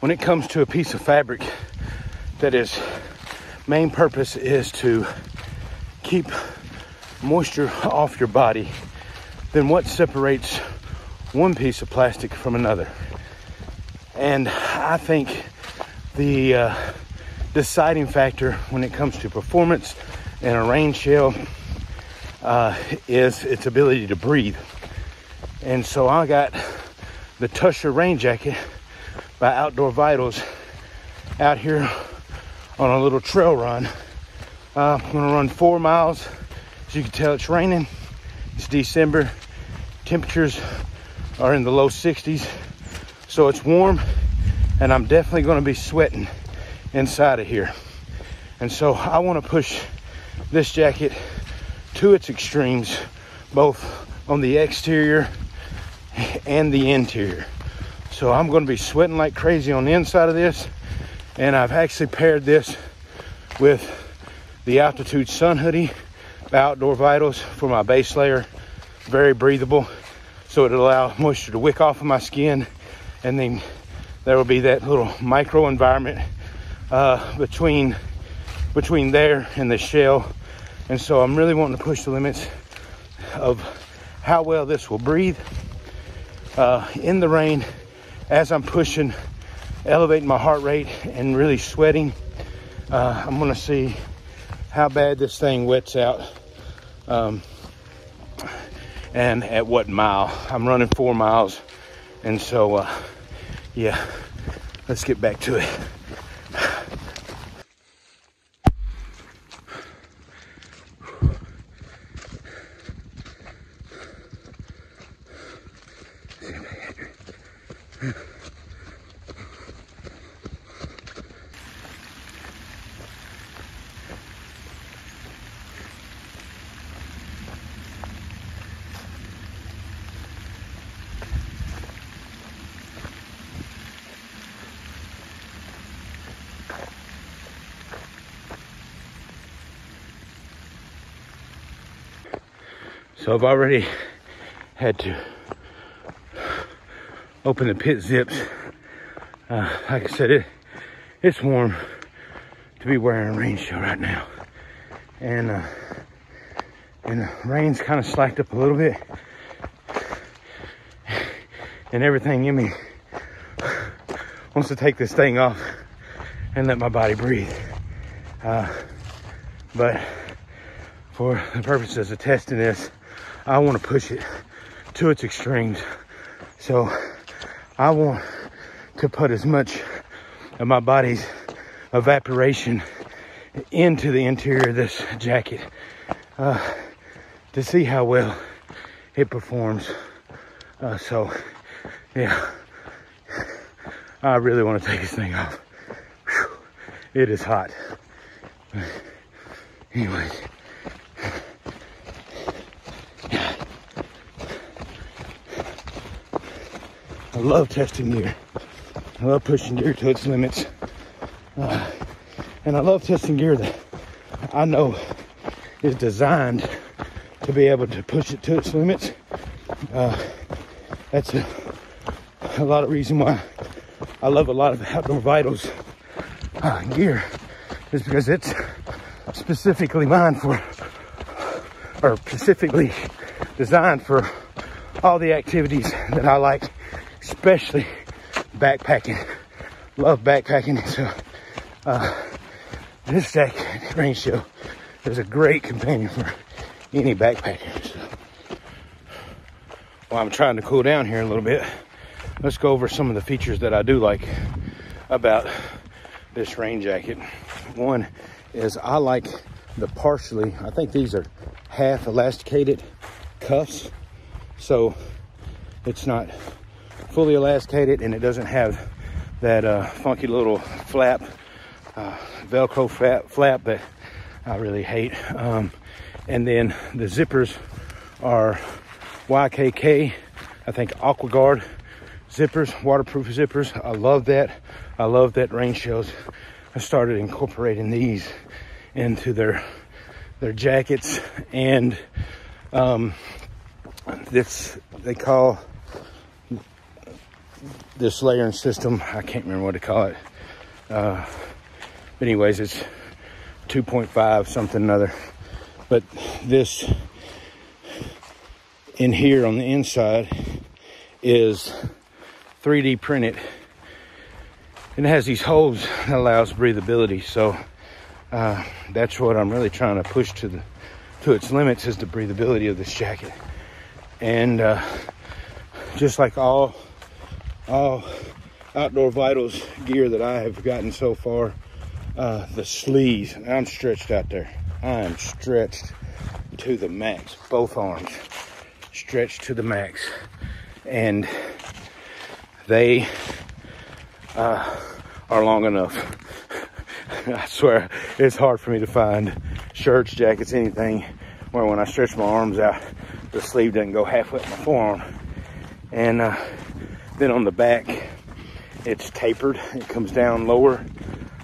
when it comes to a piece of fabric that its main purpose is to keep moisture off your body, then what separates one piece of plastic from another? And I think the deciding factor when it comes to performance in a rain shell is its ability to breathe. And so I got the Tushar rain jacket by Outdoor Vitals out here on a little trail run. I'm gonna run 4 miles. As you can tell, it's raining. It's December. Temperatures are in the low 60s, so it's warm, and I'm definitely gonna be sweating inside of here. And so I wanna push this jacket to its extremes, both on the exterior and the interior. So I'm gonna be sweating like crazy on the inside of this, and I've actually paired this with the Altitude Sun Hoodie by Outdoor Vitals for my base layer. Very breathable, so it'll allow moisture to wick off of my skin, and then there will be that little micro environment between there and the shell. And so I'm really wanting to push the limits of how well this will breathe in the rain as I'm pushing, elevating my heart rate and really sweating. I'm gonna see how bad this thing wets out and at what mile. I'm running 4 miles, and so yeah, let's get back to it. So I've already had to open the pit zips. Like I said, it's warm to be wearing a rain shell right now. And the rain's kind of slacked up a little bit. And everything in me wants to take this thing off and let my body breathe. But for the purposes of testing this, I want to push it to its extremes. So I want to put as much of my body's evaporation into the interior of this jacket to see how well it performs. So yeah, I really want to take this thing off. Whew. It is hot. Anyways. I love testing gear. I love pushing gear to its limits. And I love testing gear that I know is designed to be able to push it to its limits. That's a lot of reason why I love a lot of Outdoor Vitals gear, is because it's specifically specifically designed for all the activities that I like, especially backpacking. Love backpacking. So this jacket, rain shell, is a great companion for any backpacker. So, while I'm trying to cool down here a little bit, let's go over some of the features that I do like about this rain jacket. One is I like the partially, I think these are half elasticated cuffs, so it's not fully elasticated and it doesn't have that funky little flap, Velcro flap that I really hate. And then the zippers are YKK, I think AquaGuard zippers, waterproof zippers. I love that. I love that rain shells I started incorporating these into their jackets. And this, they call this layering system. I can't remember what to call it. But anyways, it's 2.5 something another. But this in here on the inside is 3D printed, and it has these holes that allows breathability. So that's what I'm really trying to push to its limits, is the breathability of this jacket. And just like all Outdoor Vitals gear that I have gotten so far, the sleeves, I'm stretched out there. I am stretched to the max, both arms stretched to the max, and they are long enough. I swear it's hard for me to find shirts, jackets, anything where when I stretch my arms out, the sleeve doesn't go halfway up my forearm. And then on the back, it's tapered. It comes down lower.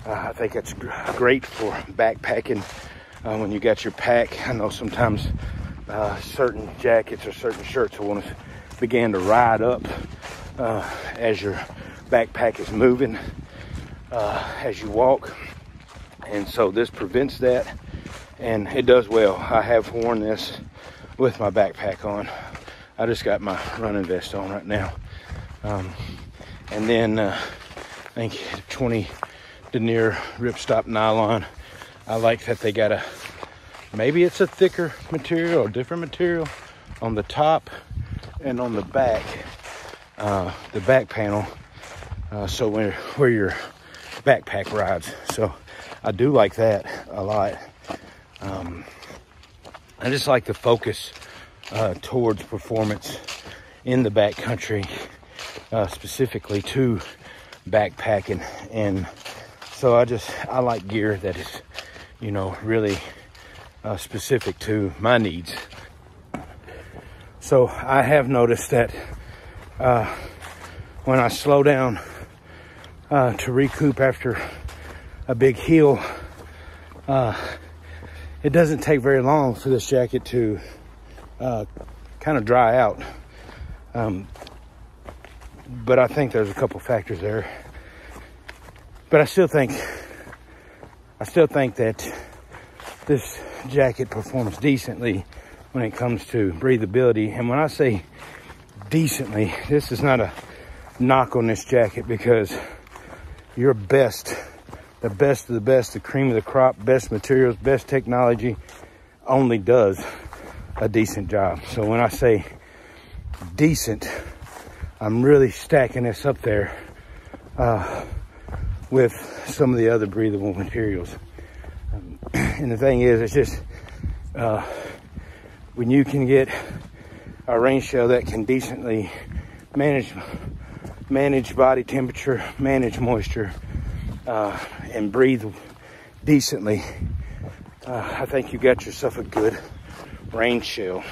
I think that's great for backpacking when you got your pack. I know sometimes certain jackets or certain shirts will want to begin to ride up as your backpack is moving as you walk. And so this prevents that, and it does well. I have worn this with my backpack on. I just got my running vest on right now. And then I think 20 denier ripstop nylon. I like that they got maybe it's a thicker material or different material on the top and on the back panel, so where your backpack rides. So I do like that a lot. I just like the focus towards performance in the backcountry, specifically to backpacking. And so I like gear that is, really specific to my needs. So I have noticed that when I slow down to recoup after a big hill, it doesn't take very long for this jacket to kind of dry out. But I think there's a couple factors there. But I still think that this jacket performs decently when it comes to breathability. And when I say decently, this is not a knock on this jacket, because your best, the best of the best, the cream of the crop, best materials, best technology only does a decent job. So when I say decent, I'm really stacking this up there with some of the other breathable materials. And the thing is, it's just when you can get a rain shell that can decently manage body temperature, manage moisture, and breathe decently, I think you got yourself a good rain shell.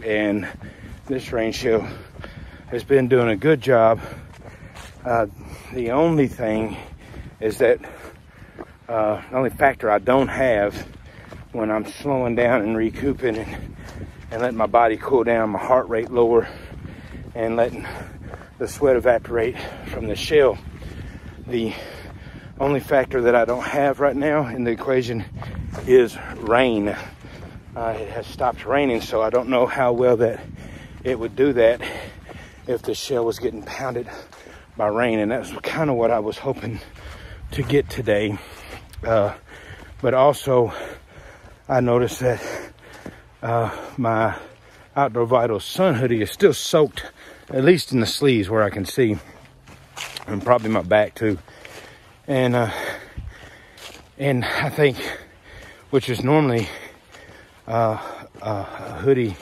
And this rain shell has been doing a good job. The only thing is that the only factor I don't have when I'm slowing down and recouping and letting my body cool down, my heart rate lower, and letting the sweat evaporate from the shell, the only factor that I don't have right now in the equation is rain. It has stopped raining, so I don't know how well that it would do that if the shell was getting pounded by rain. And that's kind of what I was hoping to get today. But also I noticed that my Outdoor Vitals sun hoodie is still soaked, at least in the sleeves where I can see, and probably my back too. And I think, which is normally a hoodie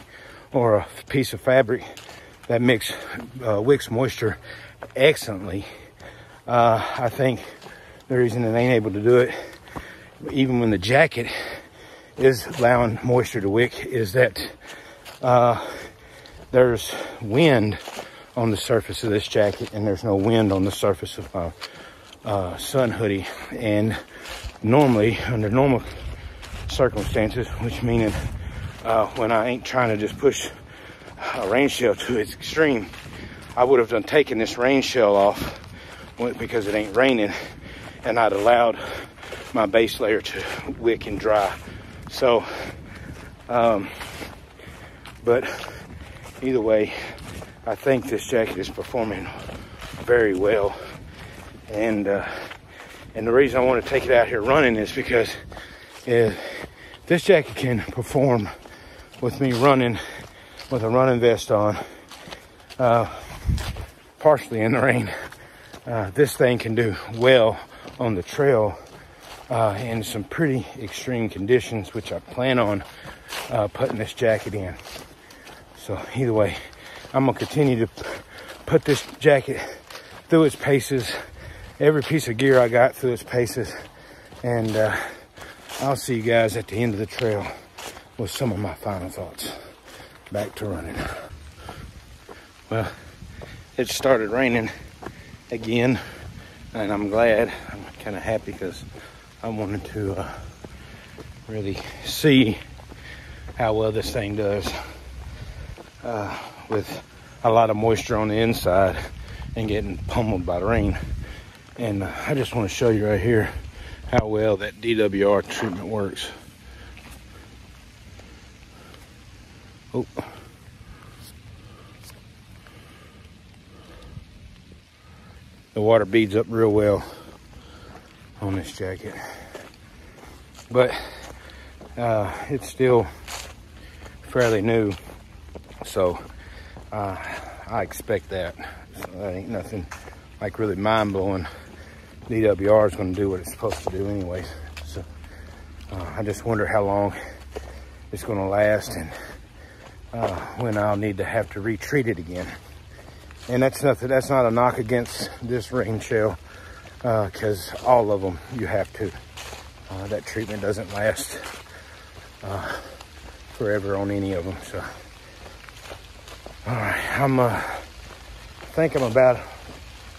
or a piece of fabric that wicks moisture excellently, I think the reason it ain't able to do it, even when the jacket is allowing moisture to wick, is that there's wind on the surface of this jacket, and there's no wind on the surface of my sun hoodie. And normally, under normal circumstances, which meaning when I ain't trying to just push a rain shell to its extreme, I would have done taken this rain shell off because it ain't raining, and I'd allowed my base layer to wick and dry. So, but either way, I think this jacket is performing very well. And the reason I want to take it out here running is because this jacket can perform with me running with a running vest on, partially in the rain. This thing can do well on the trail in some pretty extreme conditions, which I plan on putting this jacket in. So either way, I'm gonna continue to put this jacket through its paces, every piece of gear I got through its paces, and I'll see you guys at the end of the trail with some of my final thoughts. Back to running. Well, it started raining again, and I'm glad. I'm kind of happy because I wanted to really see how well this thing does with a lot of moisture on the inside and getting pummeled by the rain. And I just want to show you right here how well that DWR treatment works. Oh. The water beads up real well on this jacket, but it's still fairly new, so I expect that. So that ain't nothing like really mind-blowing. DWR is going to do what it's supposed to do anyways. So I just wonder how long it's going to last, and when I'll need to have to retreat it again. And that's nothing. That's not a knock against this rain shell, because all of them you have to. That treatment doesn't last forever on any of them. So, all right, I think I'm about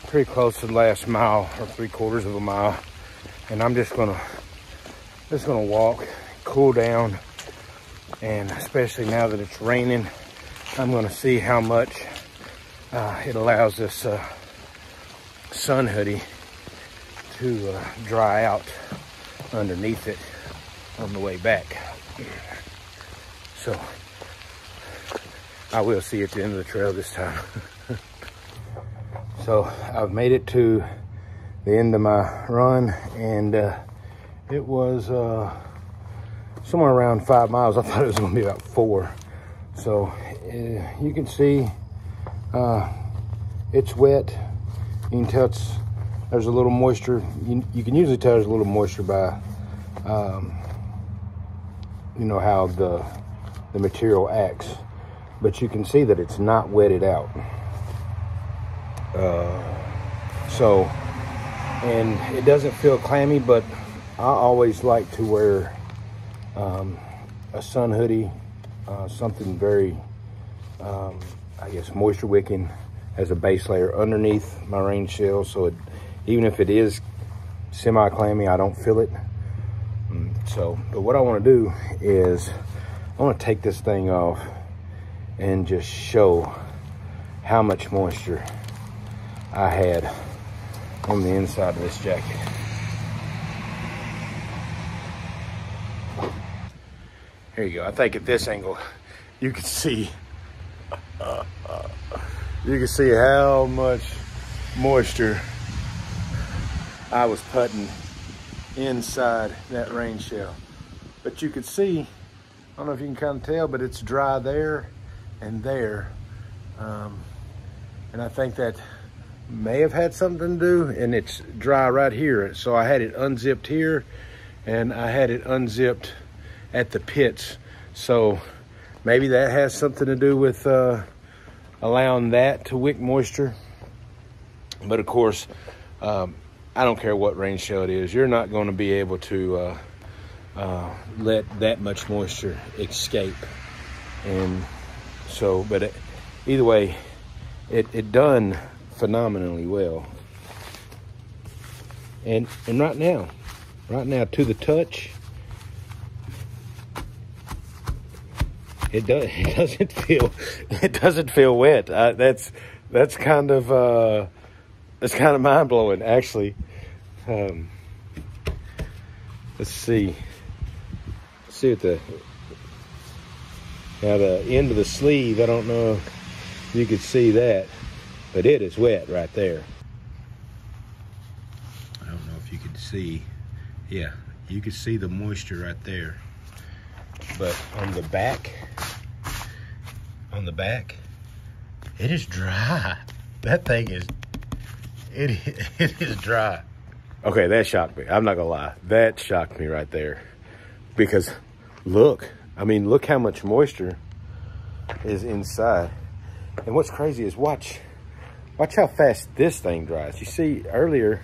pretty close to the last mile or 3/4 of a mile, and I'm just gonna walk, cool down, and especially now that it's raining, I'm gonna see how much it allows this sun hoodie to dry out underneath it on the way back. So I will see you at the end of the trail this time. So I've made it to the end of my run, and it was somewhere around 5 miles. I thought it was gonna be about 4. So you can see it's wet. You can tell there's a little moisture. You can usually tell there's a little moisture by you know how the material acts, but you can see that it's not wetted out. So, and it doesn't feel clammy, but I always like to wear a sun hoodie, something very I guess moisture wicking as a base layer underneath my rain shell, so even if it is semi clammy, I don't feel it. So, but what I want to do is I want to take this thing off and just show how much moisture I had on the inside of this jacket. Here you go. I think at this angle you can see how much moisture I was putting inside that rain shell. But you can see, I don't know if you can kind of tell, but it's dry there and there. And I think that may have had something to do, and it's dry right here. So I had it unzipped here, and I had it unzipped at the pits. So maybe that has something to do with allowing that to wick moisture. But of course, I don't care what rain shell it is, you're not going to be able to let that much moisture escape. And so, but either way, it done phenomenally well. And right now to the touch, it doesn't feel wet. That's that's kind of mind blowing, actually. Let's see. Let's see what the end of the sleeve. I don't know if you could see that, but it is wet right there. I don't know if you could see. Yeah, you could see the moisture right there. But on the back, it is dry. That thing is, it is dry. Okay, that shocked me. I'm not gonna lie. That shocked me right there. Because look, I mean, look how much moisture is inside. And what's crazy is watch how fast this thing dries. You see, earlier,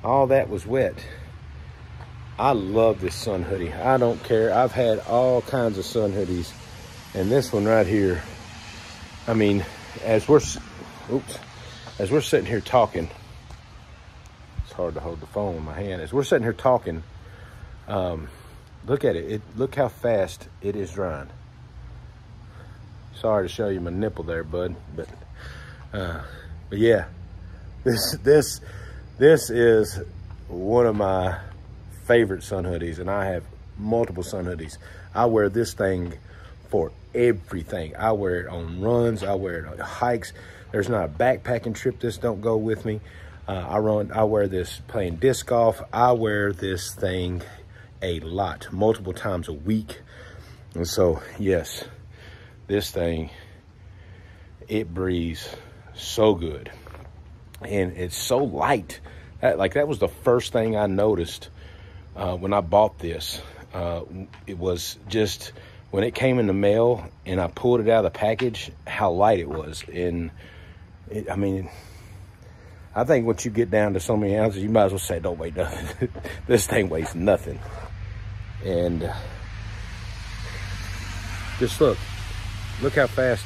all that was wet. I love this sun hoodie. I don't care. I've had all kinds of sun hoodies. And this one right here, I mean, as we're sitting here talking, it's hard to hold the phone in my hand. As we're sitting here talking, look at it. Look how fast it is drying. Sorry to show you my nipple there, bud. But yeah, this is one of my favorite sun hoodies, and I have multiple sun hoodies. I wear this thing for everything. I wear it on runs. I wear it on hikes. There's not a backpacking trip this don't go with me. I wear this playing disc golf. I wear this thing a lot, multiple times a week. And so, yes, this thing, it breathes so good. And it's so light. That was the first thing I noticed when I bought this. It was just, when it came in the mail and I pulled it out of the package, how light it was. And I mean, I think once you get down to so many ounces, you might as well say, don't weigh nothing. This thing weighs nothing. And just look how fast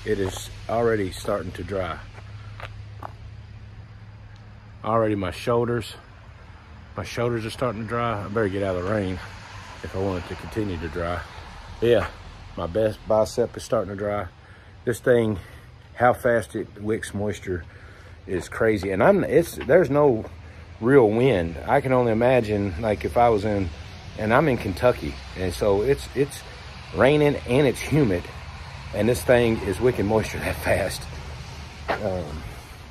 it is already starting to dry. Already my shoulders are starting to dry. I better get out of the rain if I want it to continue to dry. Yeah, my best bicep is starting to dry. This thing, how fast it wicks moisture is crazy. And there's no real wind. I can only imagine, like, if I was and I'm in Kentucky, and so it's raining and it's humid, and this thing is wicking moisture that fast.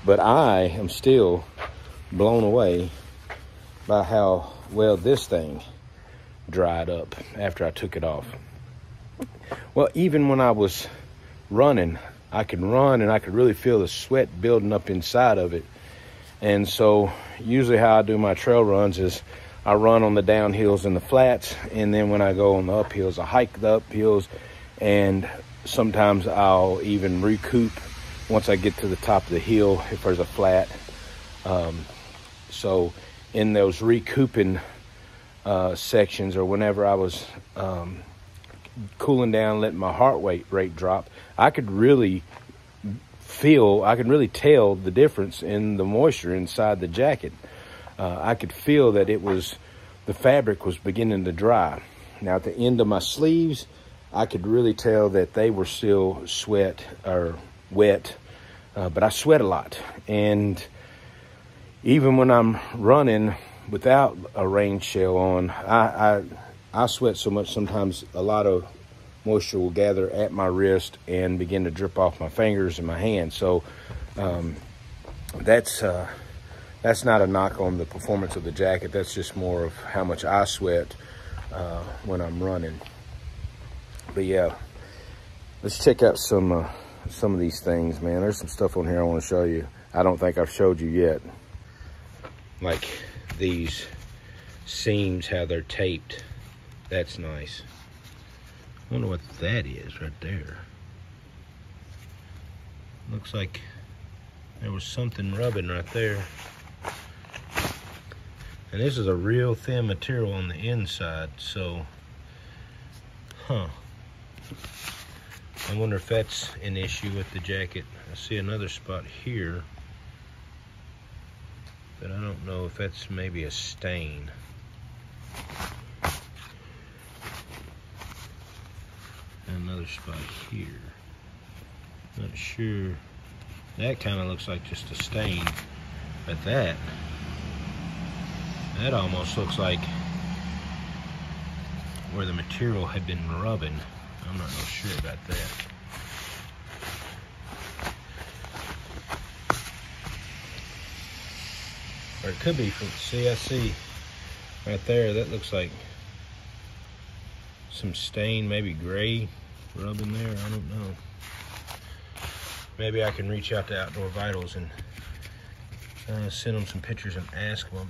But I am still blown away by how well this thing dried up after I took it off. Well, even when I was running, I could run and I could really feel the sweat building up inside of it. And so usually how I do my trail runs is I run on the downhills and the flats, and then when I go on the uphills, I hike the uphills, and sometimes I'll even recoup once I get to the top of the hill if there's a flat. So in those recouping sections, or whenever I was cooling down, letting my heart rate drop, I could really tell the difference in the moisture inside the jacket. I could feel that the fabric was beginning to dry. Now at the end of my sleeves, I could really tell that they were still wet, but I sweat a lot. And even when I'm running without a rain shell on, I sweat so much sometimes a lot of moisture will gather at my wrist and begin to drip off my fingers and my hands. So that's not a knock on the performance of the jacket. That's just more of how much I sweat when I'm running. But yeah, let's check out some of these things, man. There's some stuff on here I want to show you. I don't think I've showed you yet. Like these seams, how they're taped. That's nice. I wonder what that is right there. Looks like there was something rubbing right there. And this is a real thin material on the inside, so, I wonder if that's an issue with the jacket. I see another spot here, but I don't know if that's maybe a stain. And another spot here. Not sure That kind of looks like just a stain. But that almost looks like where the material had been rubbing. I'm not real sure about that. Or it could be from, see, I see right there, that looks like some stain, maybe gray rubbing there, I don't know. Maybe I can reach out to Outdoor Vitals and send them some pictures and ask them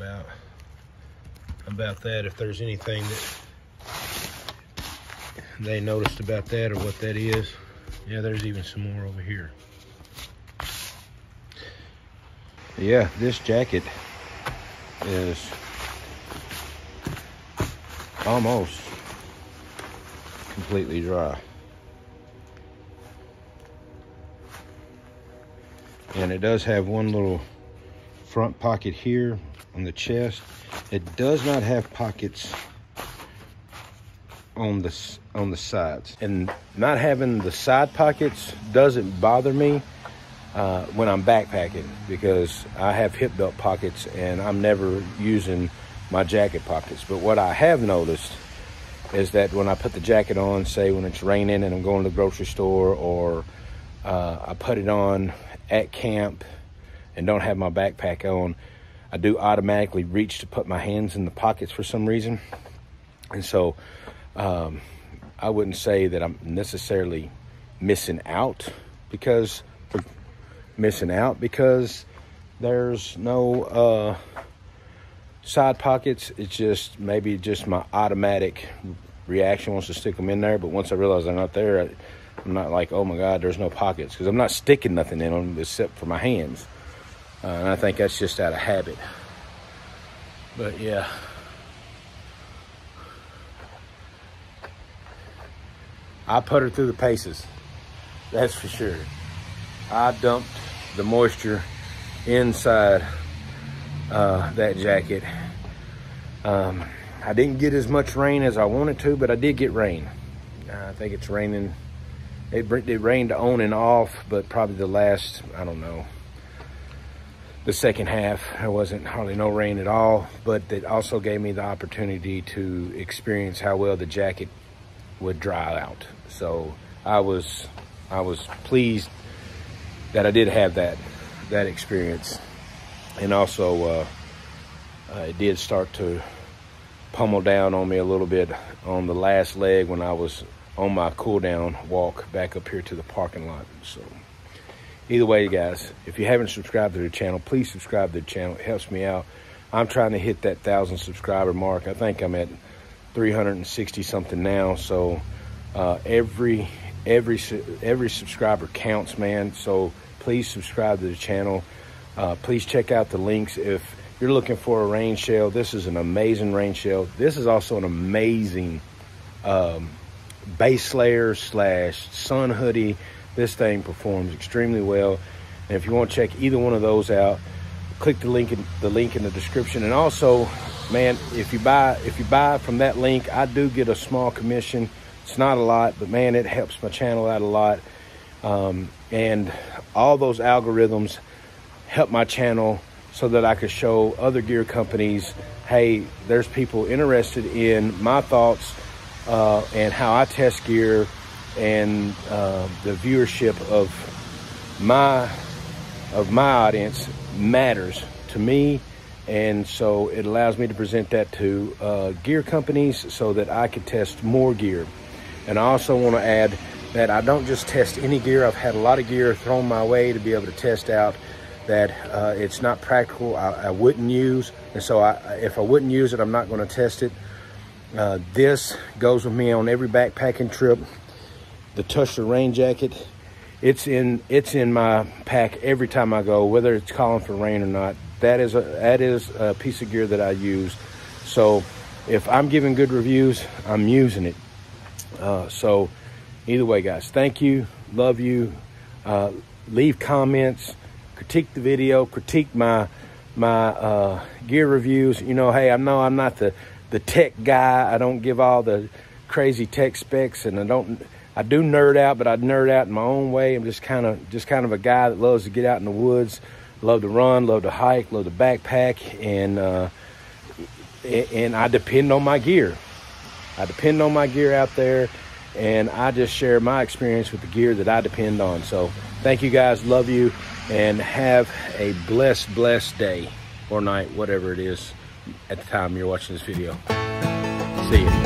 about that, if there's anything that they noticed about that or what that is. Yeah, there's even some more over here. Yeah, this jacket is almost completely dry. And it does have one little front pocket here on the chest. It does not have pockets on the sides. And not having the side pockets doesn't bother me when I'm backpacking, because I have hip belt pockets and I'm never using my jacket pockets. But what I have noticed is that when I put the jacket on, say when it's raining and I'm going to the grocery store, or I put it on at camp and don't have my backpack on, I do automatically reach to put my hands in the pockets for some reason. And so I wouldn't say that I'm necessarily missing out because there's no side pockets. It's just maybe just my automatic reaction wants to stick them in there. But once I realize they're not there, I'm not like, oh my God, there's no pockets, because I'm not sticking nothing in them except for my hands. And I think that's just out of habit. But yeah. I put her through the paces, that's for sure. I dumped the moisture inside that jacket. I didn't get as much rain as I wanted to, but I did get rain. I think it's raining. It rained on and off, but probably the last, I don't know, the second half, there wasn't hardly no rain at all. But it also gave me the opportunity to experience how well the jacket would dry out. So I was pleased that I did have that experience. And also it did start to pummel down on me a little bit on the last leg when I was on my cool down walk back up here to the parking lot. So either way, guys, if you haven't subscribed to the channel, please subscribe to the channel. It helps me out. I'm trying to hit that 1,000 subscriber mark. I think I'm at 360 something now. So every subscriber counts, man. So please subscribe to the channel. Please check out the links if you're looking for a rain shell. This is an amazing rain shell. This is also an amazing base layer / sun hoodie. This thing performs extremely well. And if you want to check either one of those out, click the link in the description. And also, man, if you buy from that link, I do get a small commission. It's not a lot, but man, it helps my channel out a lot. And all those algorithms help my channel so that I could show other gear companies, hey, there's people interested in my thoughts and how I test gear, and the viewership of my audience matters to me. And so it allows me to present that to gear companies so that I could test more gear. And I also want to add that I don't just test any gear. I've had a lot of gear thrown my way to be able to test out that it's not practical, I wouldn't use. And so if I wouldn't use it, I'm not going to test it. This goes with me on every backpacking trip. The Tushar rain jacket, it's in my pack every time I go, whether it's calling for rain or not. That is a piece of gear that I use. So if I'm giving good reviews, I'm using it. So either way, guys, thank you, love you. Leave comments, critique the video, critique my gear reviews. You know, hey, I know I'm not the tech guy. I don't give all the crazy tech specs, and I do nerd out, but I nerd out in my own way. I'm just kind of a guy that loves to get out in the woods, love to run, love to hike, love to backpack, and I depend on my gear. I depend on my gear out there, and I just share my experience with the gear that I depend on. So thank you guys, love you, and have a blessed day or night, whatever it is at the time you're watching this video. See you.